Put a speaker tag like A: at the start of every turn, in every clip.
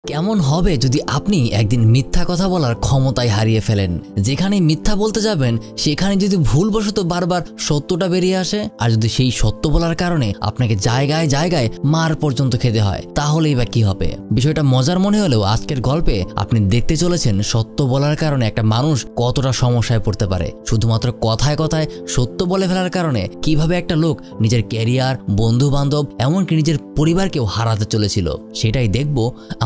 A: কেমন হবে যদি আপনি একদিন মিথ্যা কথা বলার ক্ষমতাই হারিয়ে ফেলেন? যেখানে মিথ্যা বলতে যাবেন সেখানে যদি ভুলবশত বারবার সত্যটা বেরিয়ে আসে, আর যদি সেই সত্য বলার কারণে আপনাকে জায়গায় জায়গায় মার পর্যন্ত খেতে হয়, তাহলেই বা কি হবে? বিষয়টা মজার মনে হলেও আজকের গল্পে আপনি দেখতে চলেছেন সত্য বলার কারণে একটা মানুষ কতটা সমস্যায় পড়তে পারে। শুধুমাত্র কথায় কথায় সত্য বলে ফেলার কারণে কিভাবে একটা লোক নিজের ক্যারিয়ার, বন্ধু বান্ধব, এমনকি নিজের পরিবারকেও হারাতে চলেছিল, সেটাই দেখব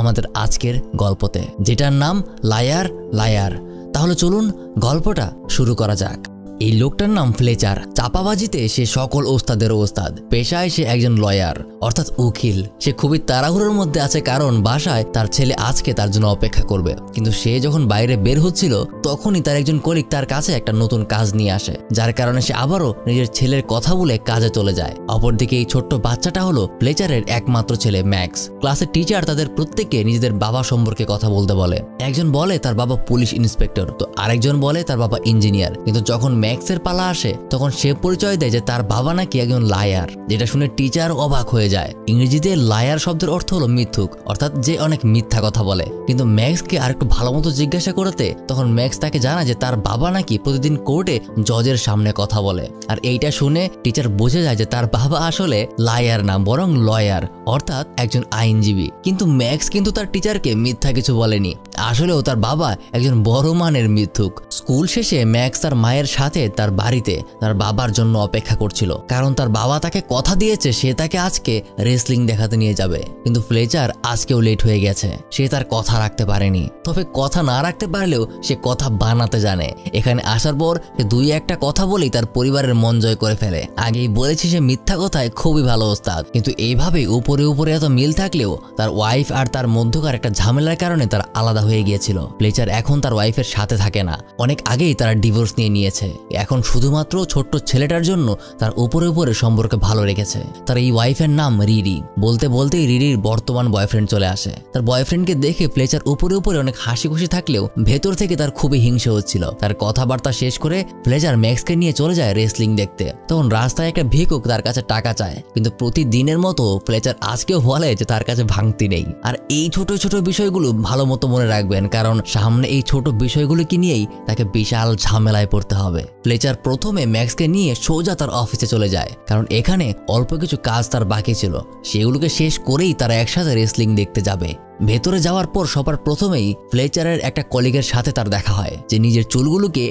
A: আমাদের আজকের গল্পতে, যেটার নাম লায়ার লায়ার। তাহলে চলুন গল্পটা শুরু করা যাক। এই লোকটার নাম ফ্লেচার। চাপাবাজিতে সে সকল ওস্তাদের ওস্তাদ। পেশায় সে একজন লয়ার, অর্থাৎ উকিল। সে খুবই তাড়াহুড়োর মধ্যে আছে, কারণ বাসায় তার ছেলে আজকে তার জন্য অপেক্ষা করবে। কিন্তু সে যখন বাইরে বের হচ্ছিল তখনই তার একজন কলিগ তার কাছে একটা নতুন কাজ নিয়ে আসে, যার কারণে সে আবারও নিজের ছেলের কথা বলে কাজে চলে যায়। অপরদিকে এই ছোট্ট বাচ্চাটা হলো ফ্লেচারের একমাত্র ছেলে ম্যাক্স। ক্লাসের টিচার তাদের প্রত্যেককে নিজেদের বাবা সম্পর্কে কথা বলতে বলে। একজন বলে তার বাবা পুলিশ ইন্সপেক্টর, তো আরেকজন বলে তার বাবা ইঞ্জিনিয়ার। কিন্তু যখন ম্যাক্সের পালা আসে তখন সে পরিচয় দেয় যে তার বাবা নাকি একজন লায়ার, যেটা শুনে টিচার অবাক হয়ে যায়। ইংরেজিতে লায়ার শব্দের অর্থ হলো মিথ্যুক, অর্থাৎ যে অনেক মিথ্যা কথা বলে। কিন্তু ম্যাক্সকে আরেকটু ভালো মতো জিজ্ঞাসা করতে তখন ম্যাক্স তাকে জানায় যে তার বাবা নাকি প্রতিদিন কোর্টে জজের সামনে কথা বলে। আর এইটা শুনে টিচার বুঝে যায় যে তার বাবা আসলে লায়ার না, বরং লয়ার, অর্থাৎ একজন আইনজীবী। কিন্তু ম্যাক্স কিন্তু তার টিচারকে মিথ্যা কিছু বলেনি, আসলেও তার বাবা একজন বড় মানের মিথ্যুক। স্কুল শেষে ম্যাক্স তার মায়ের সাথে তার বাড়িতে তার বাবার জন্য অপেক্ষা করছিল, কারণ তার বাবা তাকে কথা দিয়েছে সে তাকে আজকে রেসলিং দেখাতে নিয়ে যাবে। কিন্তু ফ্লেচার আজকেও লেট হয়ে গেছে, সে তার কথা রাখতে পারেনি। তবে কথা না রাখতে পারলেও সে কথা বানাতে জানে। এখানে আসার পর সে দুই একটা কথা বলেই তার পরিবারের মন জয় করে ফেলে। আগেই বলেছি সে মিথ্যা কথায় খুবই ভালো ওস্তাদ, কিন্তু এইভাবে উপরে উপরে এত মিল থাকলেও তার ওয়াইফ আর তার মধ্যকার একটা ঝামেলার কারণে তার আলাদা হয়ে গিয়েছিল। ফ্লেচার এখন তার ওয়াইফের সাথে থাকে না, অনেক আগেই তারা ডিভোর্স নিয়ে নিয়েছে। এখন শুধুমাত্র ছোট্ট ছেলেটার জন্য তার উপরে উপরে সম্পর্ক ভালো রেখেছে। তার এই ওয়াইফের নাম রিরি। বলতে বলতেই রিরির বর্তমান বয়ফ্রেন্ড চলে আসে। তার বয়ফ্রেন্ডকে দেখে ফ্লেচার উপরে উপরে অনেক হাসি খুশি থাকলেও ভেতর থেকে তার খুবই হিংসা হচ্ছিল। তার কথাবার্তা শেষ করে ফ্লেচার ম্যাক্সকে নিয়ে চলে যায় রেসলিং দেখতে। তখন রাস্তায় একটা ভিক্ষুক তার কাছে টাকা চায়, কিন্তু প্রতিদিনের মতো ফ্লেচার আজকেও বলে যে তার কাছে ভাঙতি নেই। আর এই ছোট ছোট বিষয়গুলো ভালো মতো মনে রাখবেন, কারণ সামনে এই ছোট বিষয়গুলোকে নিয়েই তাকে বিশাল ঝামেলায় পড়তে হবে। ফ্লেচার প্রথমে ম্যাক্সকে নিয়ে সোজা তার অফিসে চলে যায়, কারণ এখানে অল্প কিছু কাজ তার বাকি ছিল। সেগুলোকে শেষ করেই তারা একসাথে রেসলিং দেখতে যাবে। ভেতরে যাওয়ার পর সবার প্রথমেই ফ্লেচারের একটা কলিগের সাথে তার দেখা হয়, যে নিজের চুলগুলোকে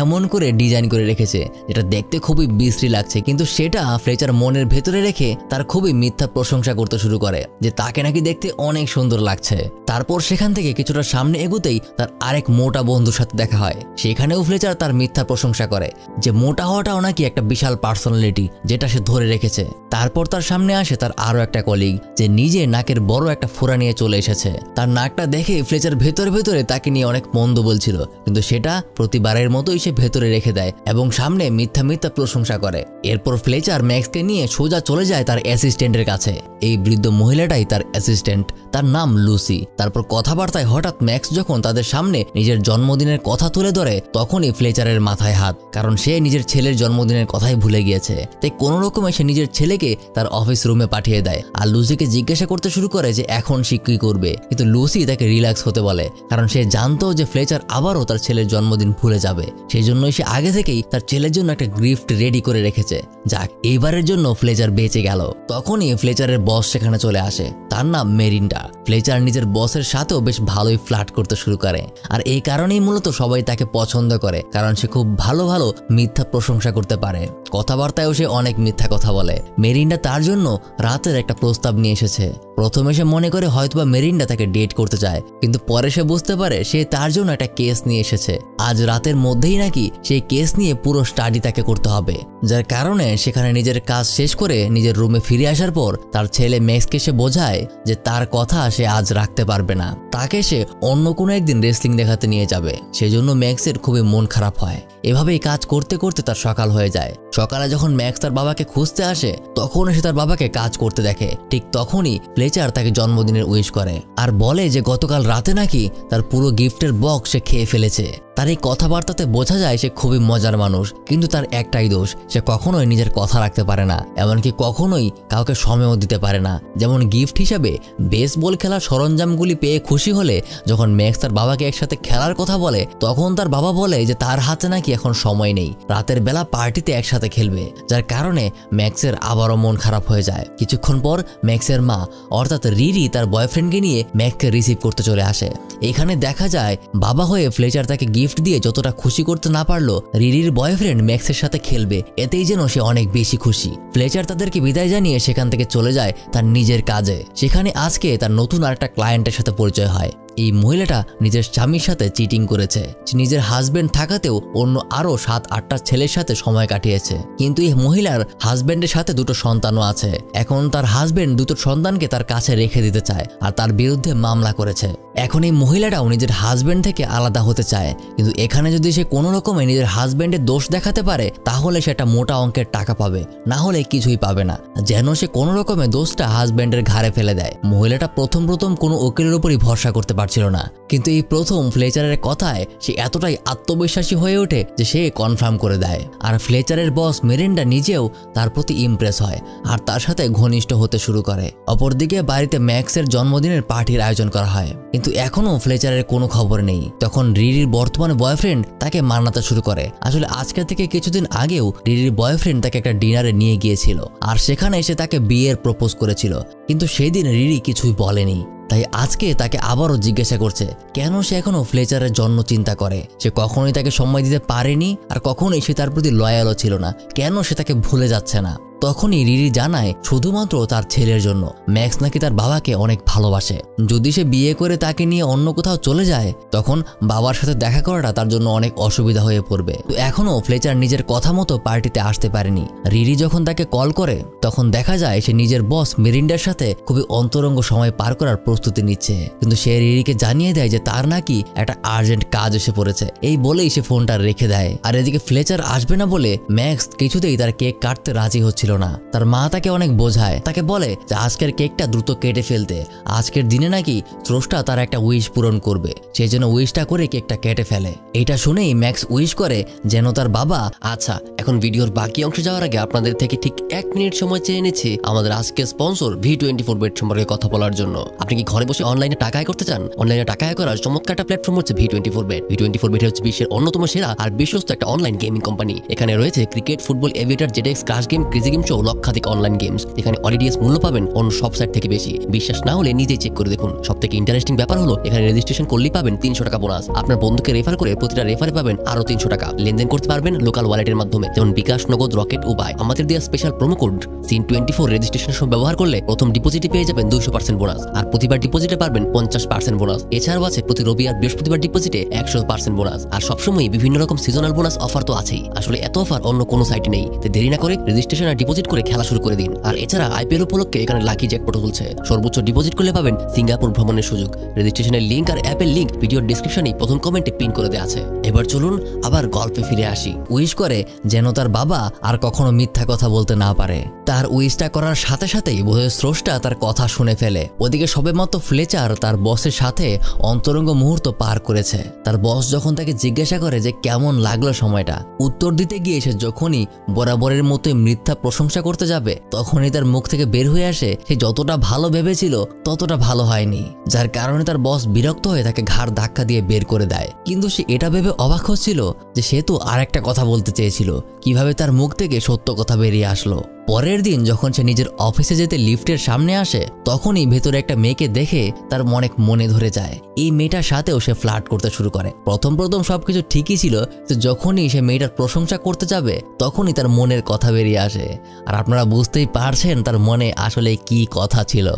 A: এমন করে ডিজাইন করে রেখেছে যেটা দেখতে খুবই বিশ্রী লাগছে। কিন্তু সেটা ফ্লেচার মনের ভেতরে রেখে তার খুবই মিথ্যা প্রশংসা করতে শুরু করে যে তাকে নাকি দেখতে অনেক সুন্দর লাগছে। তারপর সেখান থেকে কিছুটা সামনে এগোতেই তার আরেক মোটা বন্ধুর সাথে দেখা হয়। সেখানেও ফ্লেচার তার মিথ্যা প্রশংসা করে যে মোটা হওয়াটাও নাকি একটা বিশাল পার্সোনালিটি, যেটা সে ধরে রেখেছে। তারপর তার সামনে আসে তার আরো একটা কলিগ, যে নিজে নাকের বড় একটা ফোড়া নিয়ে চলে এসেছে। তার নাকটা দেখে ফ্লেচার ভেতরে ভেতরে তাকে নিয়ে অনেক মন্দ বলছিল, কিন্তু সেটা প্রতিবারের মতোই সে ভেতরে রেখে দেয় এবং সামনে মিথ্যা মিথ্যা প্রশংসা করে। এরপর ফ্লেচার ম্যাক্সকে নিয়ে সোজা চলে যায় তার অ্যাসিস্ট্যান্টের কাছে। এই বৃদ্ধ মহিলাটাই তার অ্যাসিস্ট্যান্ট, তার নাম লুসি। তারপর কথাবার্তায় হঠাৎ ম্যাক্স যখন তাদের সামনে নিজের জন্মদিনের কথা তুলে ধরে, তখনই ফ্লেচারের মাথায় হাত, কারণ সে নিজের ছেলের জন্মদিনের কথাই ভুলে গিয়েছে। তাই কোনো রকমে সে নিজের ছেলেকে তার অফিস রুমে পাঠিয়ে দেয় আর লুসিকে জিজ্ঞাসা করতে শুরু করে যে এখন সে কি করবে। কিন্তু লুসি তাকে রিল্যাক্স হতে বলে, কারণ সে জানতো যে ফ্লেচার আবারও তার ছেলের জন্মদিন ভুলে যাবে। সেই জন্যই সে আগে থেকেই তার ছেলের জন্য একটা গিফট রেডি করে রেখেছে। যাক, এইবারের জন্য ফ্লেচার বেঁচে গেল। তখনই ফ্লেচারের বস সেখানে চলে আসে, তার নাম মেরিন্ডা। ফ্লেচার নিজের বসের সাথেও বেশ ভালোই ফ্লার্ট করতে শুরু করে, আর এই কারণেই মূলত সবাই তাকে পছন্দ করে, কারণ সে খুব ভালো ভালো মিথ্যা প্রশংসা করতে পারে। কথাবার্তায়ও সে অনেক মিথ্যা কথা বলে। মেরিন্ডা তার জন্য রাতের একটা প্রস্তাব নিয়ে এসেছে। প্রথমে সে মনে করে হয়তোবা মেরিন্ডা তাকে ডেট করতে চায়, কিন্তু পরে সে বুঝতে পারে সে তার জন্য একটা কেস নিয়ে এসেছে। আজ রাতের মধ্যেই নাকি সেই কেস নিয়ে পুরো স্টাডি তাকে করতে হবে, যার কারণে সেখানে নিজের কাজ শেষ করে নিজের রুমে ফিরে আসার পর তার ছেলে ম্যাক্সকে সে বোঝায় যে তার কথা সে আজ রাখতে পারবে না, তাকে সে অন্য কোনো একদিন রেসলিং দেখাতে নিয়ে যাবে। সেজন্য ম্যাক্সের খুবই মন খারাপ হয়। এভাবেই কাজ করতে করতে তার সকাল হয়ে যায়। সকালে যখন ম্যাক্স তার বাবাকে খুঁজতে আসে তখন সে তার বাবাকে কাজ করতে দেখে। ঠিক তখনই ফ্লেচার তাকে জন্মদিনের উইশ করে আর বলে যে গতকাল রাতে নাকি তার পুরো গিফটের বক্স সে খেয়ে ফেলেছে। তার এই কথাবার্তাতে বোঝা যায় সে খুবই মজার মানুষ, কিন্তু তার একটাই দোষ, সে কখনোই নিজের কথা রাখতে পারে না, এমনকি কখনোই কাউকে সময়ও দিতে পারে না। যেমন গিফট হিসাবে বেসবল খেলার সরঞ্জামগুলি পেয়ে খুশি হলে যখন ম্যাক্স তার বাবাকে একসাথে খেলার কথা বলে, তখন তার বাবা বলে যে তার হাতে নাকি এখন সময় নেই, রাতের বেলা পার্টিতে একসাথে খেলবে, যার কারণে ম্যাক্সের আবারও মন খারাপ হয়ে যায়। কিছুক্ষণ পর ম্যাক্সের মা অর্থাৎ রিরি তার বয়ফ্রেন্ডকে নিয়ে ম্যাক্সকে রিসিভ করতে চলে আসে। এখানে দেখা যায় বাবা হয়ে ফ্লেচার তাকে গিফট দিয়ে যতটা খুশি করতে না পারলো, রিরির বয়ফ্রেন্ড ম্যাক্সের সাথে খেলবে, এতেই যেন সে অনেক বেশি খুশি। ফ্লেচার তাদেরকে বিদায় জানিয়ে সেখান থেকে চলে যায় তার নিজের কাজে। সেখানে আজকে তার নতুন আরেকটা ক্লায়েন্টের সাথে পরিচয় হয়। এই মহিলাটা নিজের স্বামীর সাথে চিটিং করেছে, নিজের হাজবেন্ড থাকাতেও অন্য আরো 7-8টা ছেলের সাথে সময় কাটিয়েছে। কিন্তু এই মহিলার হাজবেন্ডের সাথে দুটো সন্তানও আছে। এখন তার হাজবেন্ড দুটো সন্তানকে তার কাছে রেখে দিতে চায় আর তার বিরুদ্ধে মামলা করেছে। এখন এই মহিলাটাও নিজের হাজবেন্ড থেকে আলাদা হতে চায়, কিন্তু এখানে যদি সে কোনো রকমে নিজের হাজবেন্ডের দোষ দেখাতে পারে তাহলে সেটা মোটা অঙ্কের টাকা পাবে, না হলে কিছুই পাবে না। যেন সে কোনো রকমে দোষটা হাজবেন্ডের ঘাড়ে ফেলে দেয়। মহিলাটা প্রথম কোনো উকিলের উপরই ভরসা করতে পারছিল না, কিন্তু এই প্রথম ফ্লেচারের কথায় সে এতটাই আত্মবিশ্বাসী হয়ে ওঠে যে সে কনফার্ম করে দেয়। আর ফ্লেচারের বস মেরিন্ডা নিজেও তার প্রতি ইমপ্রেস হয় আর তার সাথে ঘনিষ্ঠ হতে শুরু করে। অপরদিকে বাড়িতে ম্যাক্সের জন্মদিনের পার্টির আয়োজন করা হয়, কিন্তু এখনো ফ্লেচারের কোনো খবর নেই। তখন রিরির বর্তমান বয়ফ্রেন্ড তাকে মানাতে শুরু করে। আসলে আজকে থেকে কিছুদিন আগেও রিরির বয়ফ্রেন্ড তাকে একটা ডিনারে নিয়ে গিয়েছিল আর সেখানে এসে তাকে বিয়ের প্রপোজ করেছিল, কিন্তু সেই দিন রিরি কিছুই বলেনি। তাই আজকে তাকে আবারও জিজ্ঞাসা করছে কেন সে এখনো ফ্লেচারের জন্য চিন্তা করে। সে কখনোই তাকে সময় দিতে পারেনি আর কখনোই সে তার প্রতি লয়ালও ছিল না, কেন সে তাকে ভুলে যাচ্ছে না। তখনই রিরি জানায় শুধুমাত্র তার ছেলের জন্য। ম্যাক্স নাকি তার বাবাকে অনেক ভালোবাসে, যদি সে বিয়ে করে তাকে নিয়ে অন্য কোথাও চলে যায় তখন বাবার সাথে দেখা করাটা তার জন্য অনেক অসুবিধা হয়ে পড়বে। তো এখনো ফ্লেচার নিজের কথা মতো পার্টিতে আসতে পারেনি। রিরি যখন তাকে কল করে তখন দেখা যায় সে নিজের বস মেরিন্ডার সাথে খুবই অন্তরঙ্গ সময় পার করার প্রস্তুতি নিচ্ছে, কিন্তু সে রিরিকে জানিয়ে দেয় যে তার নাকি একটা আর্জেন্ট কাজ এসে পড়েছে। এই বলেই সে ফোনটা রেখে দেয়। আর এদিকে ফ্লেচার আসবে না বলে ম্যাক্স কিছুতেই তার কেক কাটতে রাজি হচ্ছিল না। তার মা তাকে অনেক বোঝায়, তাকে বলে যে আজকের কেকটা দ্রুত কেটে ফেলতে, আজকের দিনে নাকি স্রষ্টা তার একটা উইশ পূরণ করবে, সেই জন্য উইশটা করে কেকটা কেটে ফেলে। এটা শুনেই ম্যাক্স উইশ করে যেন তার বাবা। আচ্ছা, এখন ভিডিওর বাকি অংশে যাওয়ার আগে আপনাদের থেকে ঠিক 1 মিনিট সময় চেয়ে নিচ্ছি আমাদের আজকের স্পন্সর V24bet সম্পর্কে কথা বলার জন্য। আপনি কি ঘরে বসে অনলাইনে টাকা আয় করতে চান? অনলাইনে টাকা আয় করার চমৎকার একটা প্ল্যাটফর্ম হচ্ছে V24bet। V24bet হচ্ছে বিশ্বের অন্যতম সেরা আর বিশ্বস্ত একটা অনলাইন গেমিং কোম্পানি। এখানে রয়েছে cricket, football, Aviator, JetX, crash game, crazy game সহ লক্ষাধিক অনলাইন গেমস। এখানে অডিডিএস মূল্য পাবেন অন্য সব সাইট থেকে বেশি। বিশ্বাস না হলে নিজেই চেক করে দেখুন। সবথেকে ইন্টারেস্টিং ব্যাপার হলো এখানে রেজিস্ট্রেশন করলেই পাবেন 300 টাকা বোনাস। আপনার বন্ধুকে রেফার করে প্রতিটা রেফারে পাবেন আরো 300 টাকা। লেনদেন করতে পারবেন লোকাল ওয়ালেটের মাধ্যমে, যেমন বিকাশ, নগদ, রকেট, উপায়। আমাদের দেওয়া special promo code SIN24 registration সময় ব্যবহার করলে প্রথম ডিপোজিটে পেয়ে যাবেন 200% বোনাস, আর প্রতিবার ডিপোজিটে পারবেন 50% বোনাস। এছাড়াও আছে প্রতি রবি আর বৃহস্পতিবার ডিপোজিটে 100% বোনাস। আর সবসময় বিভিন্ন রকম সিজনাল বোনাস অফার তো আছেই। আসলে এত অফার অন্য কোনো সাইটে নেই। তাই দেরি না করে রেজিস্ট্রেশন আর ডিপোজিট করে খেলা শুরু করে দিন। আর এছাড়া IPL উপলক্ষে এখানে লাকি জ্যাকপট চলছে। সর্বোচ্চ ডিপোজিট করলে পাবেন সিঙ্গাপুর ভ্রমণের সুযোগ। রেজিস্ট্রেশনের লিংক আর অ্যাপের লিংক ভিডিওর ডেসক্রিপশনে প্রথম কমেন্টে পিন করে দেওয়া আছে। এবার চলুন আবার গল্পে ফিরে আসি। উইশ করে যেন তার বাবা আর কখনো মিথ্যা কথা বলতে না পারে। তার উইশটা করার সাথে সাথেই বোধহয় স্রষ্টা তার কথা শুনে ফেলে। ওদিকে সবেমাত্র ফ্লেচার তার বসের সাথে অন্তরঙ্গ মুহূর্ত পার করেছে। তার বস যখন তাকে জিজ্ঞাসা করে যে কেমন লাগলো সময়টা, উত্তর দিতে গিয়ে সে যখনই বরাবরের মতোই মিথ্যা প্রশংসা করতে যাবে তখনই তার মুখ থেকে বের হয়ে আসে সে যতটা ভালো ভেবেছিল ততটা ভালো হয়নি, যার কারণে তার বস বিরক্ত হয়ে তাকে ঘাড় ধাক্কা দিয়ে বের করে দেয়। কিন্তু সে এটা ভেবে অবাক হচ্ছিল যে সে তো আর একটা কথা বলতে চেয়েছিল, কিভাবে তার মুখ থেকে সত্য কথা বেরিয়ে আসলো। পরের দিন যখন সে নিজের অফিসে যেতে লিফটের সামনে আসে তখনই ভেতরে একটা মেয়েকে দেখে তার অনেক মনে ধরে যায়। এই মেয়েটার সাথেও সে ফ্লার্ট করতে শুরু করে। প্রথম সবকিছু ঠিকই ছিল, তো যখনই সে মেয়েটার প্রশংসা করতে যাবে তখনই তার মনের কথা বেরিয়ে আসে। আর আপনারা বুঝতেই পারছেন তার মনে আসলে কি কথা ছিল।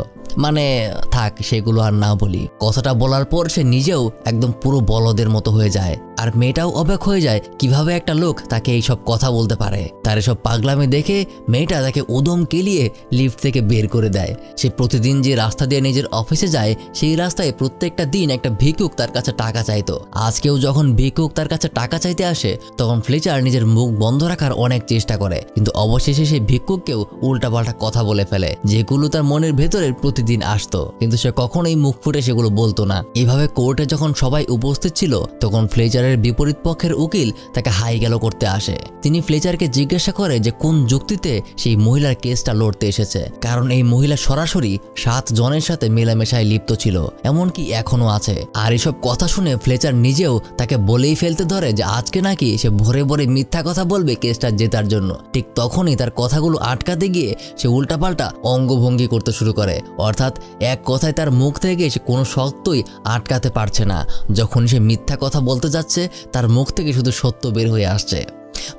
A: মানে থাক, সেগুলো আর না বলি। কথাটা বলার পর সে নিজেও একদম পুরো বলদের মতো হয়ে যায়। আর মেয়েটাও অবাক হয়ে যায় কিভাবে একটা লোক তাকে এইসব কথা বলতে পারে। তার এসব পাগলামি দেখে মেয়েটা তাকে উদম কেলিয়ে লিফট থেকে বের করে দেয়। সে প্রতিদিন যে রাস্তা দিয়ে নিজের অফিসে যায় সেই রাস্তায় প্রত্যেকটা দিন একটা ভিক্ষুক তার কাছে টাকা চাইতো। আজকেও যখন ভিক্ষুক তার কাছে টাকা চাইতে আসে তখন ফ্লেচার নিজের মুখ বন্ধ রাখার অনেক চেষ্টা করে, কিন্তু অবশেষে সেই ভিক্ষুককেও উল্টাপাল্টা কথা বলে ফেলে যেগুলো তার মনের ভেতরে প্রতিদিন আসতো, কিন্তু সে কখনোই মুখ ফুটে সেগুলো বলতো না। এভাবে কোর্টে যখন সবাই উপস্থিত ছিল তখন ফ্লেচারের ফ্লেচারের বিপরীত পক্ষের উকিল তাকে হাই গেল করতে আসে। তিনি ফ্লেচারকে জিজ্ঞাসা করে যে কোন যুক্তিতে সেই মহিলার কেসটা লড়তে এসেছে, কারণ এই মহিলা সরাসরি 7 জনের সাথে মেলামেশায় লিপ্ত ছিল, এমনকি এখনো আছে। আর এসব কথা শুনে ফ্লেচার নিজেও তাকে বলেই ফেলতে ধরে যে আজকে নাকি সে ভরে ভরে মিথ্যা কথা বলবে কেসটা জেতার জন্য। ঠিক তখনই তার কথাগুলো আটকাতে গিয়ে সে উল্টাপাল্টা অঙ্গভঙ্গি করতে শুরু করে, অর্থাৎ এক কথায় তার মুখ থেকে সে কোনো সত্যই আটকাতে পারছে না। যখন সে মিথ্যা কথা বলতে যাচ্ছে তার মুখ থেকে শুধু সত্য বের হয়ে আসছে।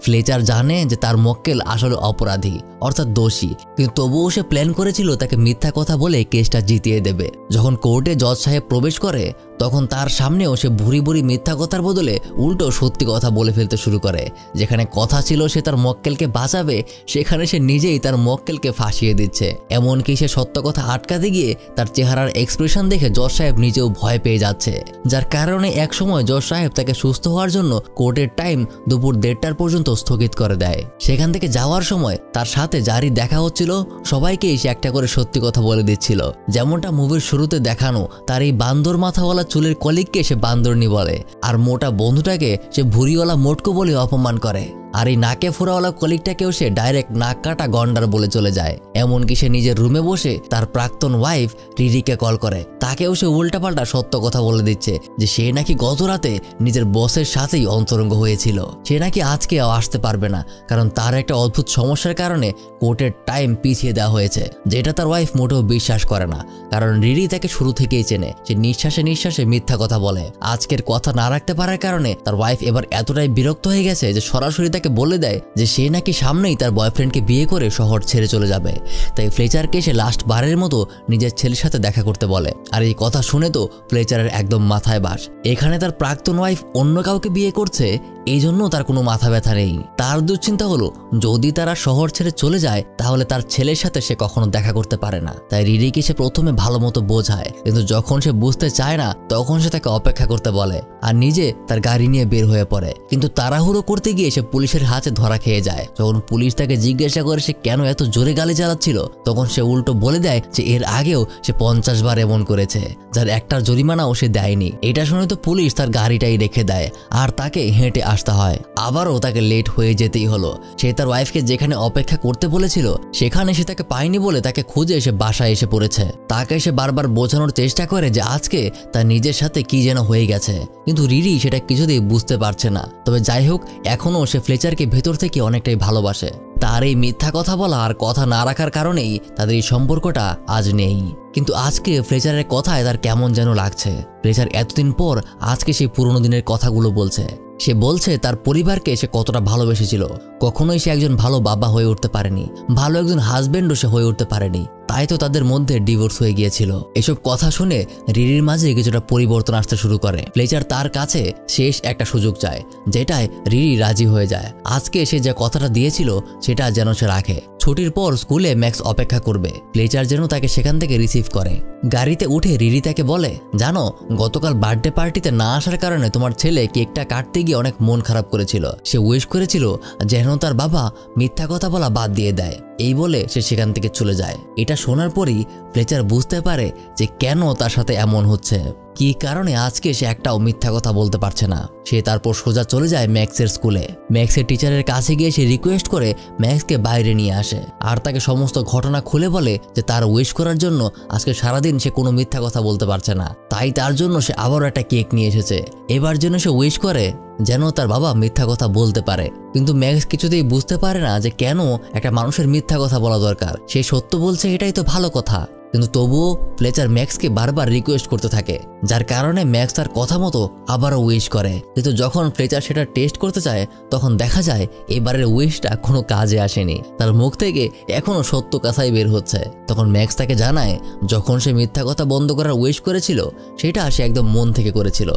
A: ফ্লেচার জানে যে তার মক্কেল আসলে অপরাধী, অর্থাৎ দোষী, কিন্তু তবুও সে প্ল্যান করেছিল তাকে মিথ্যা কথা বলে কেসটা জিতিয়ে দেবে। যখন কোর্টে জজ সাহেব প্রবেশ করে তখন তার সামনেও সে ভুরি ভুরি মিথ্যা কথার বদলে উল্টো সত্যি কথা বলে ফেলতে শুরু করে। যেখানে কথা ছিল সে তার মক্কেলকে বাঁচাবে, সেখানে সে নিজেই তার মক্কেলকে ফাঁসিয়ে দিচ্ছে। এমনকি সে সত্য কথা আটকাতে গিয়ে তার চেহারার এক্সপ্রেশন দেখে জজ সাহেব নিজেও ভয় পেয়ে যাচ্ছে, যার কারণে একসময় জজ সাহেব তাকে সুস্থ হওয়ার জন্য কোর্টের টাইম দুপুর 1:30 পর্যন্ত স্থগিত করে দেয়। সেখান থেকে যাওয়ার সময় তার সাথে যারই দেখা হচ্ছিল সবাইকেই সে একটা করে সত্যি কথা বলে দিচ্ছিল। যেমনটা মুভির শুরুতে দেখানো, তার এই বান্দর মাথাওয়ালা চুলের কলিগকে সে বান্দরনি বলে, আর মোটা বন্ধুটাকে সে ভুরিওয়ালা মোটকো বলে অপমান করে, আর এই নাকে ফোড়াওয়ালা কলিগটাকেও সে ডাইরেক্ট নাক কাটা গন্ডার বলে চলে যায়। এমনকি সে নিজের রুমে বসে তার প্রাক্তন ওয়াইফ রিরিকে কল করে, তাকেও সে উল্টাপাল্টা সত্য কথা বলে দিচ্ছে যে সে নাকি গত রাতে নিজের বসের সাথেই অন্তরঙ্গ হয়েছিল। সে নাকি আজকেও আসতে পারবে না, কারণ তার একটা অদ্ভুত সমস্যার কারণে কোর্টের টাইম পিছিয়ে দেওয়া হয়েছে, যেটা তার ওয়াইফ মোটেও বিশ্বাস করে না, কারণ রিরি তাকে শুরু থেকেই চেনে। সে নিঃশ্বাসে নিঃশ্বাসে মিথ্যা কথা বলে। আজকের কথা না রাখতে পারার কারণে তার ওয়াইফ এবার এতটাই বিরক্ত হয়ে গেছে যে সরাসরি তাকে বলে দেয় যে সে নাকি সামনেই তার বয়ফ্রেন্ডকে বিয়ে করে শহর ছেড়ে চলে যাবে। তাই ফ্লেচারকে সে লাস্ট বারের মতো নিজের ছেলের সাথে দেখা করতে বলে। আর এই কথা শুনে তো ফ্লেচারের একদম মাথায় বাস। এখানে তার প্রাক্তন ওয়াইফ অন্য কাউকে বিয়ে করছে, এই জন্য তার কোনো মাথা ব্যথা নেই। তার দুশ্চিন্তা হলো যদি তারা শহর ছেড়ে চলে যায় তাহলে তার ছেলের সাথে সে কখনো দেখা করতে পারে না। তাই রিরিকে সে প্রথমে ভালো মতো বোঝায়, কিন্তু যখন সে বুঝতে চায় না তখন সে তাকে অপেক্ষা করতে বলে আর নিজে তার গাড়ি নিয়ে বের হয়ে পড়ে। কিন্তু তাড়াহুড়ো করতে গিয়ে সে পুলিশের হাতে ধরা খেয়ে যায়। যখন পুলিশ তাকে জিজ্ঞাসা করে সে কেন এত জোরে গাড়ি চালাচ্ছিল, তখন সে উল্টো বলে দেয় যে এর আগেও সে 50 বার এমন করেছে, যার একটার জরিমানাও সে দেয়নি। এটা শুনে তো পুলিশ তার গাড়িটাই রেখে দেয় আর তাকে হেঁটে আসতে হয়। আবারও তাকে লেট হয়ে যেতেই হলো। সে তার ওয়াইফকে যেখানে অপেক্ষা করতে বলেছিল সেখানে সে তাকে পায়নি বলে তাকে খুঁজে এসে বাসায় এসে পড়েছে। তাকে সে বারবার বোঝানোর চেষ্টা করে যে আজকে তার নিজের সাথে কি যেন হয়ে গেছে, কিন্তু রিরি সেটা কিছুতেই বুঝতে পারছে না। তবে যাই হোক, এখনো সে ফ্লেচারকে ভেতর থেকে অনেকটাই ভালোবাসে। তার এই মিথ্যা কথা বলা আর কথা না রাখার কারণেই তাদের এই সম্পর্কটা আজ নেই। কিন্তু আজকে ফ্লেচারের কথায় তার কেমন যেন লাগছে। ফ্লেচার এতদিন পর আজকে সেই পুরোনো দিনের কথাগুলো বলছে। সে বলছে তার পরিবারকে সে কতটা ভালোবেসেছিল। কখনোই সে একজন ভালো বাবা হয়ে উঠতে পারেনি, ভালো একজন হাজবেন্ডও সে হয়ে উঠতে পারেনি, তাই তো তাদের মধ্যে ডিভোর্স হয়ে গিয়েছিল। এসব কথা শুনে রিরির মাঝে কিছুটা পরিবর্তন আসতে শুরু করে। ফ্লেচার তার কাছে শেষ একটা সুযোগ চায়, যেটায় রিরি রাজি হয়ে যায়। আজকে সে যে কথাটা দিয়েছিল সেটা যেন সে রাখে। ছুটির পর স্কুলে ম্যাক্স অপেক্ষা করবে, ফ্লেচার যেন তাকে সেখান থেকে রিসিভ করে। গাড়িতে উঠে রিরি তাকে বলে, জানো গতকাল বার্থডে পার্টিতে না আসার কারণে তোমার ছেলে কেকটা কাটতে গিয়ে অনেক মন খারাপ করেছিল। সে উইশ করেছিল যেন তার বাবা মিথ্যা কথা বলা বাদ দিয়ে দেয়। এই বলে সে সেখান থেকে চলে যায়। এটা শোনার পরই ফ্লেচার বুঝতে পারে যে কেন তার সাথে এমন হচ্ছে, কি কারণে আজকে সে একটাও মিথ্যা কথা বলতে পারছে না। সে তারপর সোজা চলে যায় ম্যাক্সের স্কুলে। ম্যাক্সের টিচারের কাছে গিয়ে সে রিকোয়েস্ট করে ম্যাক্সকে বাইরে নিয়ে আসে আর তাকে সমস্ত ঘটনা খুলে বলে যে তার উইশ করার জন্য আজকে সারাদিন সে কোনো মিথ্যা কথা বলতে পারছে না, তাই তার জন্য সে আবারও একটা কেক নিয়ে এসেছে। এবার জন্য সে উইশ করে যেন তার বাবা মিথ্যা কথা বলতে পারে। কিন্তু ম্যাক্স কিছুতেই বুঝতে পারে না যে কেন একটা মানুষের মিথ্যা কথা বলা দরকার। সে সত্য বলছে, এটাই তো ভালো কথা, কিন্তু তবুও ফ্লেচার ম্যাক্সকে বারবার রিকোয়েস্ট করতে থাকে, যার কারণে ম্যাক্স তার কথা মতো আবারও উইশ করে। কিন্তু যখন ফ্লেচার সেটা টেস্ট করতে চায় তখন দেখা যায় এবারের উইশটা কোনো কাজে আসেনি। তার মুখ থেকে এখনো সত্য কথাই বের হচ্ছে। তখন ম্যাক্স তাকে জানায় যখন সে মিথ্যা কথা বন্ধ করার উইশ করেছিল সেটা সে একদম মন থেকে করেছিল,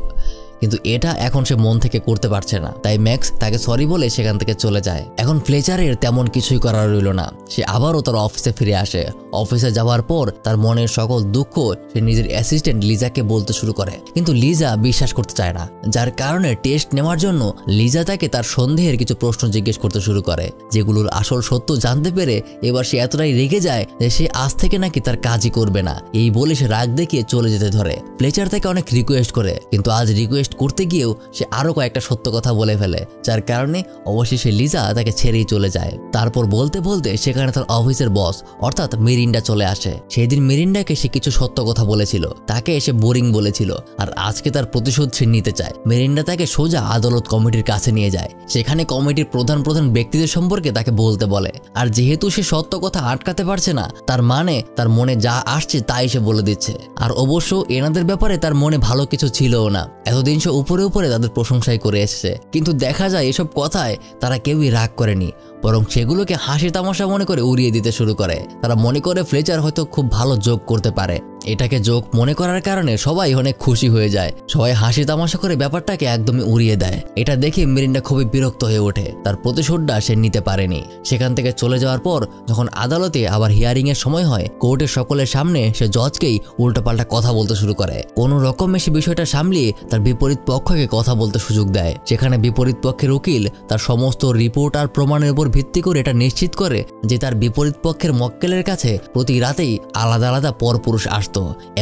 A: কিন্তু এটা এখন সে মন থেকে করতে পারছে না। তাই ম্যাক্স তাকে সরি বলে সেখান থেকে চলে যায়। এখন ফ্লেচারের তেমন কিছুই করার রইল না। সে আবারও তার অফিসে ফিরে আসে। অফিসে যাওয়ার পর তার মনের সকল দুঃখ সে নিজের অ্যাসিস্ট্যান্ট লিজাকে বলতে শুরু করে, কিন্তু লিজা বিশ্বাস করতে চায় না, যার কারণে টেস্ট নেওয়ার জন্য লিজা তাকে তার সন্দেহের কিছু প্রশ্ন জিজ্ঞেস করতে শুরু করে, যেগুলোর আসল সত্য জানতে পেরে এবার সে এতটাই রেগে যায় যে সে আজ থেকে নাকি তার কাজই করবে না। এই বলে সে রাগ দেখিয়ে চলে যেতে ধরে। ফ্লেচার তাকে অনেক রিকোয়েস্ট করে, কিন্তু আজ রিকোয়েস্ট করতে গিয়েও সে আরো কয়েকটা সত্য কথা বলে ফেলে, যার কারণে অবশেষে লিজা তাকে ছেড়েই চলে যায়। তারপর বলতে বলতে সেখানে তার অফিসের বস অর্থাৎ মিরিন্ডা চলে আসে। সেদিন মিরিন্ডাকে সে কিছু সত্য কথা বলেছিল, তাকে এসে বোরিং বলেছিল, আর আজকে তার প্রতিশোধ সে নিতে চায়। মিরিন্ডা তাকে সোজা আদালত কমিটির কাছে নিয়ে যায়। সেখানে কমিটির প্রধান প্রধান ব্যক্তিদের সম্পর্কে তাকে বলতে বলে। আর যেহেতু সে সত্য কথা আটকাতে পারছে না, তার মানে তার মনে যা আসছে তাই সে বলে দিচ্ছে। আর অবশ্য এনাদের ব্যাপারে তার মনে ভালো কিছু ছিলও না। এতদিন সে উপরে উপরে তাদের প্রশংসাই করে এসেছে, কিন্তু দেখা যায় এসব কথায় তারা কেউই রাগ করেনি, বরং সেগুলোকে হাসি তামাশা মনে করে উড়িয়ে দিতে শুরু করে। তারা মনে করে ফ্লেচার হয়তো খুব ভালো জোক করতে পারে। এটাকে জোক মনে করার কারণে সবাই অনেক খুশি হয়ে যায়। সবাই হাসি তামাশা করে ব্যাপারটাকে একদমই উড়িয়ে দেয়। এটা দেখে মিরিন্ডা খুবই বিরক্ত হয়ে ওঠে। তার প্রতিশোধটা সে নিতে পারেনি। সেখান থেকে চলে যাওয়ার পর যখন আদালতে আবার হিয়ারিং এর সময় হয়, কোর্টের সকলের সামনে সে জজকেই উল্টোপাল্টা কথা বলতে শুরু করে। কোনো রকমে সে বিষয়টা সামলিয়ে তার বিপরীত পক্ষকে কথা বলতে সুযোগ দেয়। সেখানে বিপরীত পক্ষের উকিল তার সমস্ত রিপোর্ট আর প্রমাণের উপর ভিত্তি করে এটা নিশ্চিত করে যে তার বিপরীত পক্ষের মক্কেলের কাছে প্রতি রাতেই আলাদা আলাদা পরপুরুষ আসতো।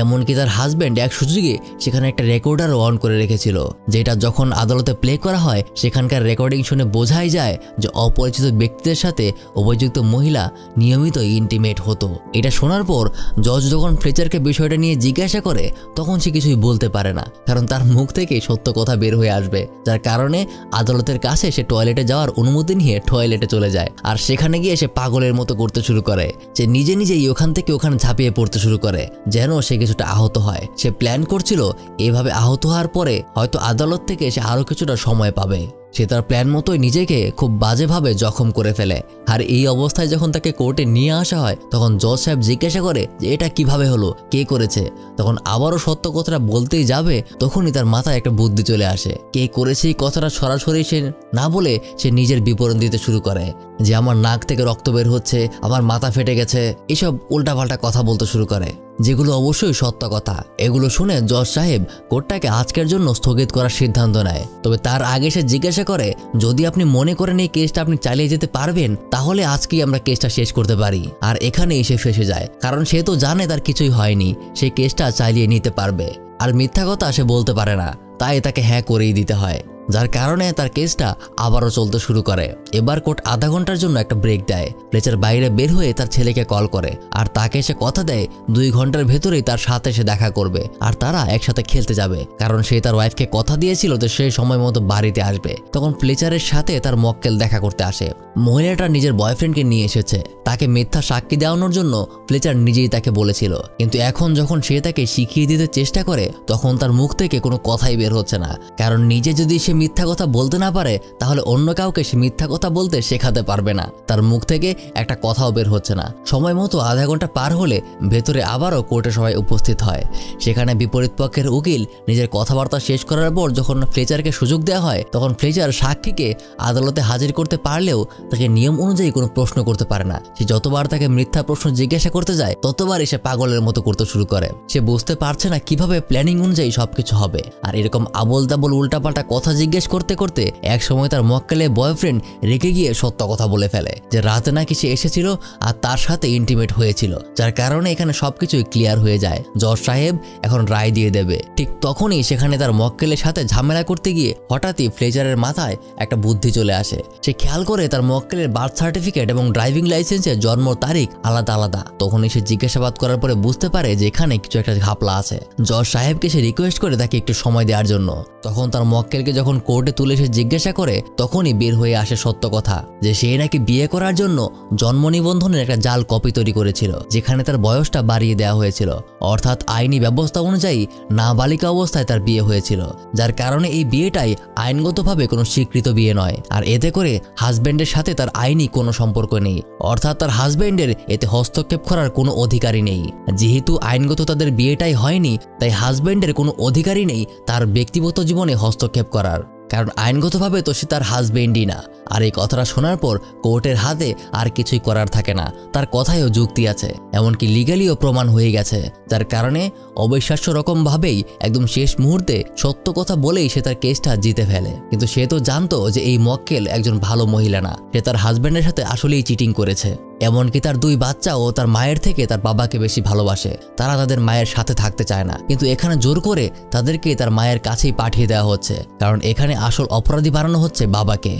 A: এমনকি তার হাজব্যান্ড এক সুযোগে সেখানে একটা রেকর্ডারও অন করে রেখেছিল, যেটা যখন আদালতে প্লে করা হয় সেখানকার রেকর্ডিং শুনে বোঝাই যায় যে অপরিচিত ব্যক্তিদের সাথে অভিযুক্ত মহিলা নিয়মিত ইন্টিমেট হতো। এটা শোনার পর জজ যখন ফ্লেচারকে বিষয়টা নিয়ে জিজ্ঞাসা করে তখন সে কিছুই বলতে পারে না, কারণ তার মুখ থেকে সত্য কথা বের হয়ে আসবে। যার কারণে আদালতের কাছে সে টয়লেটে যাওয়ার অনুমতি নিয়ে টয়লেটে চলে যায়। আর সেখানে গিয়ে সে পাগলের মতো করতে শুরু করে। সে নিজে নিজেই ওখান থেকে ওখানে ঝাঁপিয়ে পড়তে শুরু করে যেন সে কিছুটা আহত হয়। সে প্ল্যান করছিল এভাবে আহত হওয়ার পরে হয়তো আদালত থেকে সে আরো কিছুটা সময় পাবে। সে তার প্ল্যান মতোই নিজেকে খুব বাজেভাবে জখম করে ফেলে। আর এই অবস্থায় যখন তাকে কোর্টে নিয়ে আসা হয় তখন জজ সাহেব জিজ্ঞাসা করে যে এটা কিভাবে হলো, কে করেছে। তখন আবারও সত্য কথাটা বলতেই যাবে তখনই তার মাথায় একটা বুদ্ধি চলে আসে। কে করেছে এই কথাটা সরাসরি সে না বলে সে নিজের বিবরণ দিতে শুরু করে যে আমার নাক থেকে রক্ত বের হচ্ছে, আমার মাথা ফেটে গেছে, এসব উল্টাপাল্টা কথা বলতে শুরু করে, যেগুলো অবশ্যই সত্য কথা। এগুলো শুনে জজ সাহেব কোর্টটাকে আজকের জন্য স্থগিত করার সিদ্ধান্ত নেয়। তবে তার আগে সে জিজ্ঞাসা করে যদি আপনি মনে করেন এই কেসটা আপনি চালিয়ে যেতে পারবেন তাহলে আজকেই আমরা কেসটা শেষ করতে পারি। আর এখানে এসে ফেসে যায়, কারণ সে তো জানে তার কিছুই হয়নি, সে কেসটা চালিয়ে নিতে পারবে। আর মিথ্যা কথা সে বলতে পারে না, তাই তাকে হ্যাঁ করেই দিতে হয়, যার কারণে তার কেসটা আবারও চলতে শুরু করে। এবার কোর্ট আধা ঘন্টার জন্য একটা ব্রেক দেয়। ফ্লেচার বাইরে বের হয়ে তার ছেলেকে কল করে আর তাকে সে কথা দেয় 2 ঘন্টার ভেতরেই তার সাথে সে দেখা করবে আর তারা একসাথে খেলতে যাবে, কারণ সে তার ওয়াইফকে কথা দিয়েছিল যে সে সময় মতো বাড়িতে আসবে। তখন ফ্লেচারের সাথে তার মক্কেল দেখা করতে আসে। মহিলাটা নিজের বয়ফ্রেন্ডকে নিয়ে এসেছে। তাকে মিথ্যা সাক্ষী দেওয়ানোর জন্য ফ্লেচার নিজেই তাকে বলেছিল, কিন্তু এখন যখন সে তাকে শিখিয়ে দিতে চেষ্টা করে তখন তার মুখ থেকে কোনো কথাই বের হচ্ছে না, কারণ নিজে যদি সে মিথ্যা কথা বলতে না পারে তাহলে অন্য কাউকে সে মিথ্যা কথা বলতে শেখাতে পারবে না। তার মুখ থেকে একটা কথাও বের হচ্ছে না। সময় মতো আধা ঘন্টা পার হলে ভেতরে আবারও কোর্টে সবাই উপস্থিত হয়। সেখানে বিপরীত পক্ষের উকিল নিজের কথাবার্তা শেষ করার পর যখন ফ্লেচারকে সুযোগ দেওয়া হয় তখন ফ্লেচার সাক্ষীকে আদালতে হাজির করতে পারলেও তাকে নিয়ম অনুযায়ী কোনো প্রশ্ন করতে পারে না। সে যতবার তাকে মিথ্যা প্রশ্ন জিজ্ঞাসা করতে যায় ততবারই সে পাগলের মতো করতে শুরু করে। সে বুঝতে পারছে না কিভাবে প্ল্যানিং অনুযায়ী সবকিছু হবে। আর এরকম আবল তাবল উল্টাপাল্টা কথা জিজ্ঞেস করতে করতে এক সময় তার মক্কেলের বয়ফ্রেন্ড রেগে গিয়ে সত্য কথা বলে ফেলে যে রাতে নাকি সে এসেছিল আর তার সাথে ইন্টিমেট হয়েছিল, যার কারণে এখানে সবকিছুই ক্লিয়ার হয়ে যায়। জজ সাহেব এখন রায় দিয়ে দেবে। ঠিক তখনই সেখানে তার মক্কেলের সাথে ঝামেলা করতে গিয়ে হঠাৎই ফ্লেচারের মাথায় একটা বুদ্ধি চলে আসে। সে খেয়াল করে তার মক্কেলের বার্থ সার্টিফিকেট এবং ড্রাইভিং লাইসেন্সের জন্ম তারিখ আলাদা আলাদা। তখনই সে জিজ্ঞাসাবাদ করার পরে বুঝতে পারে যে এখানে কিছু একটা ঘাপলা আছে। জজ সাহেবকে সে রিকোয়েস্ট করে তাকে একটু সময় দেওয়ার জন্য। তখন তার মক্কেলকে যখন কোর্টে তুলে সে জিজ্ঞাসা করে তখনই বের হয়ে আসে সত্য কথা যে সে নাকি বিয়ে করার জন্য জন্ম নিবন্ধনের একটা জাল কপি তৈরি করেছিল, যেখানে তার বয়সটা বাড়িয়ে দেওয়া হয়েছিল, অর্থাৎ আইনি ব্যবস্থা অনুযায়ী নাবালিকা অবস্থায় তার বিয়ে হয়েছিল, যার কারণে এই বিয়েটাই আইনগতভাবে কোনো স্বীকৃত বিয়ে নয়। আর এতে করে হাজব্যান্ডের সাথে তার আইনি কোনো সম্পর্ক নেই, অর্থাৎ তার হাজব্যান্ডের এতে হস্তক্ষেপ করার কোনো অধিকারই নেই। যেহেতু আইনগত তাদের বিয়েটাই হয়নি তাই হাজব্যান্ডের কোনো অধিকারই নেই তার ব্যক্তিগত জীবনে হস্তক্ষেপ করার, কারণ আইনগতভাবে তো সে তার হাজবেন্ডই না। আর এই কথাটা শোনার পর কোর্টের হাতে আর কিছুই করার থাকে না, তার কথায়ও যুক্তি আছে, এমনকি লিগালিও প্রমাণ হয়ে গেছে, যার কারণে অবিশ্বাস্য রকমভাবেই একদম শেষ মুহূর্তে সত্য কথা বলেই সে তার কেসটা জিতে ফেলে। কিন্তু সে তো জানতো যে এই মক্কেল একজন ভালো মহিলা না, সে তার হাজবেন্ডের সাথে আসলেই চিটিং করেছে। এমনকি তার 2 বাচ্চাও তার মায়ের থেকে তার বাবাকে বেশি ভালোবাসে। তারা তাদের মায়ের সাথে থাকতে চায় না, কিন্তু এখানে জোর করে তাদেরকে তার মায়ের কাছেই পাঠিয়ে দেওয়া হচ্ছে, কারণ এখানে আসল অপরাধী বানানো হচ্ছে বাবাকে,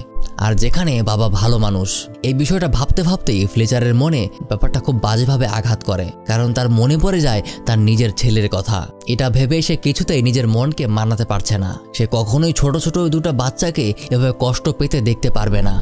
A: আর যেখানে বাবা ভালো মানুষ। এই বিষয়টা ভাবতে ভাবতেই ফ্লেচারের মনে ব্যাপারটা খুব বাজেভাবে আঘাত করে, কারণ তার মনে পড়ে যায় তার নিজের ছেলের কথা। এটা ভেবে সে কিছুতেই নিজের মনকে মানাতে পারছে না। সে কখনোই ছোট ছোট 2টা বাচ্চাকে এভাবে কষ্ট পেতে দেখতে পারবে না।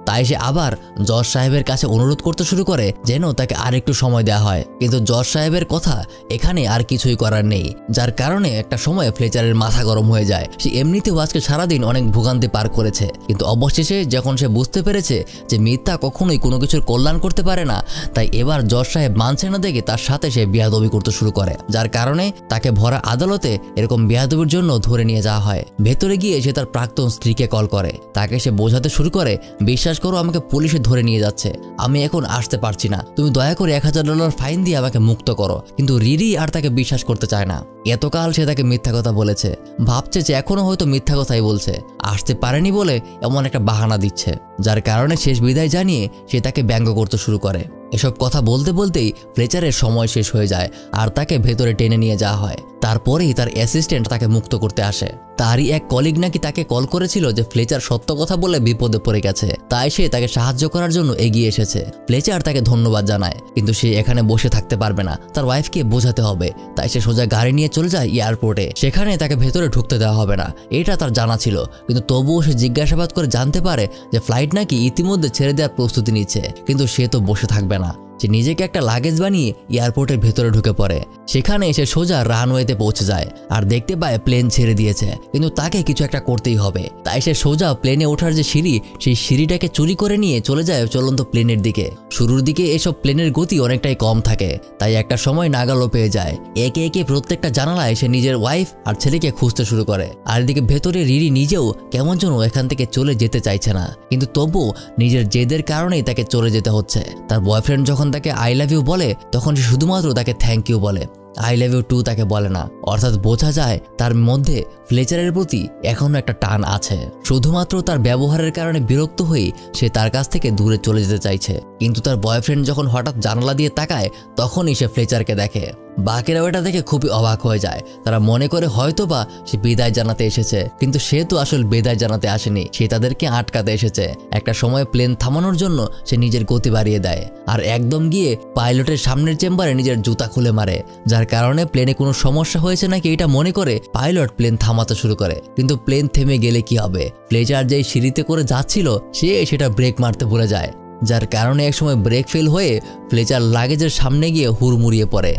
A: তাই সে আবার জজ সাহেবের কাছে অনুরোধ করতে শুরু করে যেন তাকে আরেকটু সময় দেওয়া হয়, কিন্তু জজ সাহেবের কথা এখানে আর কিছুই করার নেই, যার কারণে একটা সময় ফ্লেচারের মাথা গরম হয়ে যায়। সে এমনিতেও আজকে সারাদিন অনেক ভোগান্তি পার করেছে, কিন্তু অবশেষে যখন সে বুঝতে পেরেছে যে মিথ্যা কখনোই কোনো কিছুর কল্যাণ করতে পারে না, তাই এবার জজ সাহেব মানছে না দেখে তার সাথে সে বেয়াদবি করতে শুরু করে, যার কারণে তাকে ভরা আদালতে এরকম বেয়াদবির জন্য ধরে নিয়ে যাওয়া হয়। ভেতরে গিয়ে সে তার প্রাক্তন স্ত্রীকে কল করে, তাকে সে বোঝাতে শুরু করে, বিশ্বাস করো আমাকে পুলিশে ধরে নিয়ে যাচ্ছে, আমি এখন আসতে পারছি না, তুমি দয়া করে $1000 ফাইন দিয়ে আমাকে মুক্ত করো। কিন্তু রিরি আর তাকে বিশ্বাস করতে চায় না। এতকাল সে তাকে মিথ্যা কথা বলেছে, ভাবছে যে এখনো হয়তো মিথ্যা কথাই বলছে, আসতে পারেনি বলে এমন একটা বাহানা দিচ্ছে, যার কারণে শেষ বিদায় জানিয়ে সে তাকে ব্যঙ্গ করতে শুরু করে। এসব কথা বলতে বলতেই ফ্লেচারের সময় শেষ হয়ে যায় আর তাকে ভেতরে টেনে নিয়ে যাওয়া হয়। তারপরেই তার অ্যাসিস্ট্যান্ট তাকে মুক্ত করতে আসে। তারই এক কলিগ নাকি তাকে কল করেছিল যে ফ্লেচার সত্য কথা বলে বিপদে পড়ে গেছে, তাই সে তাকে সাহায্য করার জন্য এগিয়ে এসেছে। ফ্লেচার তাকে ধন্যবাদ জানায়, কিন্তু সে এখানে বসে থাকতে পারবে না, তার ওয়াইফকে বোঝাতে হবে। তাই সে সোজা গাড়ি নিয়ে চলে যায় এয়ারপোর্টে। সেখানে তাকে ভেতরে ঢুকতে দেওয়া হবে না, এটা তার জানা ছিল, কিন্তু তবুও সে জিজ্ঞাসাবাদ করে জানতে পারে যে ফ্লাইট নাকি ইতিমধ্যে ছেড়ে দেওয়ার প্রস্তুতি নিচ্ছে। কিন্তু সে তো বসে থাকবে না, সে নিজেকে একটা লাগেজ বানিয়ে এয়ারপোর্টের ভেতরে ঢুকে পড়ে। সেখানে সে সোজা রানওয়েতে পৌঁছে যায় আর দেখতে পায় প্লেন ছেড়ে দিয়েছে, কিন্তু তাকে কিছু একটা করতেই হবে। তাই সে সোজা প্লেনে ওঠার যে সিঁড়ি, সেই সিঁড়িটাকে চুরি করে নিয়ে চলে যায় চলন্ত প্লেনের দিকে। শুরুর দিকে এসব প্লেনের গতি অনেকটাই কম থাকে, তাই একটা সময় নাগালও পেয়ে যায়। একে একে প্রত্যেকটা জানালায় সে নিজের ওয়াইফ আর ছেলেকে খুঁজতে শুরু করে। আর এদিকে ভেতরে রিরি নিজেও কেমন যেন এখান থেকে চলে যেতে চাইছে না, কিন্তু তবুও নিজের জেদের কারণেই তাকে চলে যেতে হচ্ছে। তার বয়ফ্রেন্ড যখন তাকে আই লাভ ইউ বলে, তখন সে শুধুমাত্র তাকে থ্যাংক ইউ বলে, আই লাভ ইউ টু তাকে বলে না। অর্থাৎ বোঝা যায় তার মধ্যে ফ্লেচারের প্রতি এখনো একটা টান আছে। শুধুমাত্র তার ব্যবহারের কারণে বিরক্ত হয়ে সে তার কাছ থেকে দূরে চলে যেতে চাইছে। কিন্তু তার বয়ফ্রেন্ড যখন হঠাৎ জানালা দিয়ে তাকায়, তখনই সে ফ্লেচারকে দেখে। বাকিরাও এটা দেখে খুবই অবাক হয়ে যায়। তারা মনে করে হয়তোবা সে বিদায় জানাতে এসেছে, কিন্তু সে তো আসল বিদায় জানাতে আসেনি, সে তাদেরকে আটকাতে এসেছে। একটা সময় প্লেন থামানোর জন্য সে নিজের গতি বাড়িয়ে দেয় আর একদম গিয়ে পাইলটের সামনের চেম্বারে নিজের জুতা খুলে মারে, যার কারণে প্লেনে কোনো সমস্যা হয়েছে নাকি এটা মনে করে পাইলট প্লেন থামাতে শুরু করে। কিন্তু প্লেন থেমে গেলে কি হবে, ফ্লেচার যেই সিঁড়িতে করে যাচ্ছিল সে সেটা ব্রেক মারতে ভুলে যায়, যার কারণে একসময় ব্রেক ফেল হয়ে ফ্লেচার লাগেজের সামনে গিয়ে হুড়মুড়িয়ে পড়ে।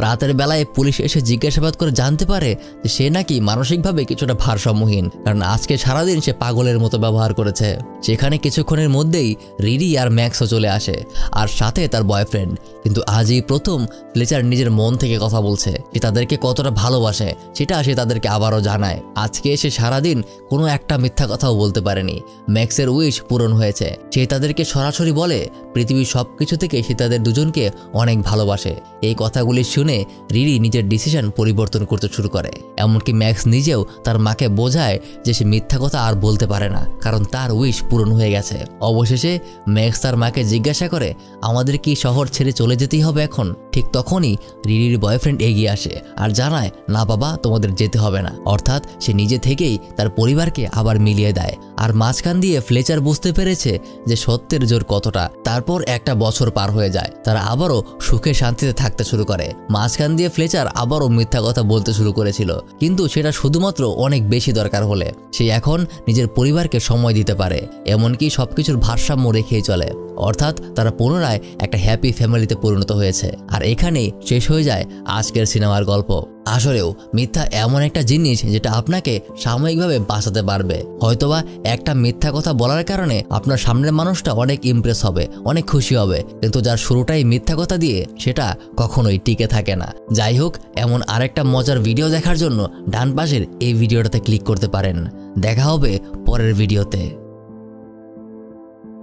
A: রাতের বেলায় পুলিশ এসে জিজ্ঞাসাবাদ করে জানতে পারে যে সে নাকি মানসিকভাবে কিছুটা ভারসাম্যহীন, কারণ আজকে সারাদিন সে পাগলের মতো ব্যবহার করেছে। সেখানে কিছুক্ষণের মধ্যেই রিরি আর ম্যাক্সও চলে আসে, আর সাথে তার বয়ফ্রেন্ড। কিন্তু আজই প্রথম ফ্লেচার নিজের মন থেকে কথা বলছে, সে তাদেরকে কতটা ভালোবাসে সেটা সে তাদেরকে আবারও জানায়। আজকে সে সারাদিন কোনো একটা মিথ্যা কথাও বলতে পারেনি। ম্যাক্সের উইশ পূরণ হয়েছে। সে তাদেরকে সরাসরি বলে পৃথিবীর সবকিছু থেকে সে তাদের দুজনকে অনেক ভালোবাসে। এই কথাগুলি শুনে রিরি নিজের ডিসিশন পরিবর্তন করতে শুরু করে। এমনকি ম্যাক্স নিজেও তার মাকে বোঝায় যে সে মিথ্যা কথা আর বলতে পারে না, কারণ তার উইশ পূরণ হয়ে গেছে। অবশেষে ম্যাক্স তার মাকে জিজ্ঞাসা করে আমাদের কি শহর ছেড়ে চলে যেতেই হবে এখন? ঠিক তখনই রিরির বয়ফ্রেন্ড এগিয়ে আসে আর জানায় না বাবা, তোমাদের যেতে হবে না। অর্থাৎ সে নিজে থেকেই তার পরিবারকে আবার মিলিয়ে দেয়। আর মাঝখান দিয়ে ফ্লেচার বুঝতে পেরেছে যে সত্যের জোর কতটা। তারপর একটা বছর পার হয়ে যায়, তারা আবারও সুখে শান্তিতে থাকতে শুরু করে। মাঝখান দিয়ে ফ্লেচার আবারও মিথ্যা কথা বলতে শুরু করেছিল, কিন্তু সেটা শুধুমাত্র অনেক বেশি দরকার হলে। সে এখন নিজের পরিবারকে সময় দিতে পারে, এমনকি সবকিছুর ভারসাম্য রেখেই চলে। অর্থাৎ তারা পুনরায় একটা হ্যাপি ফ্যামিলিতে পরিণত হয়েছে। আর এখানেই শেষ হয়ে যায় আজকের সিনেমার গল্প। আসলেও মিথ্যা এমন একটা জিনিস যেটা আপনাকে সাময়িকভাবে বাঁচাতে পারবে। হয়তোবা একটা মিথ্যা কথা বলার কারণে আপনার সামনের মানুষটা অনেক ইমপ্রেস হবে, অনেক খুশি হবে, কিন্তু যার শুরুটাই মিথ্যা কথা দিয়ে সেটা কখনোই টিকে থাকে না। যাই হোক, এমন আরেকটা মজার ভিডিও দেখার জন্য ডান পাশের এই ভিডিওটাতে ক্লিক করতে পারেন। দেখা হবে পরের ভিডিওতে।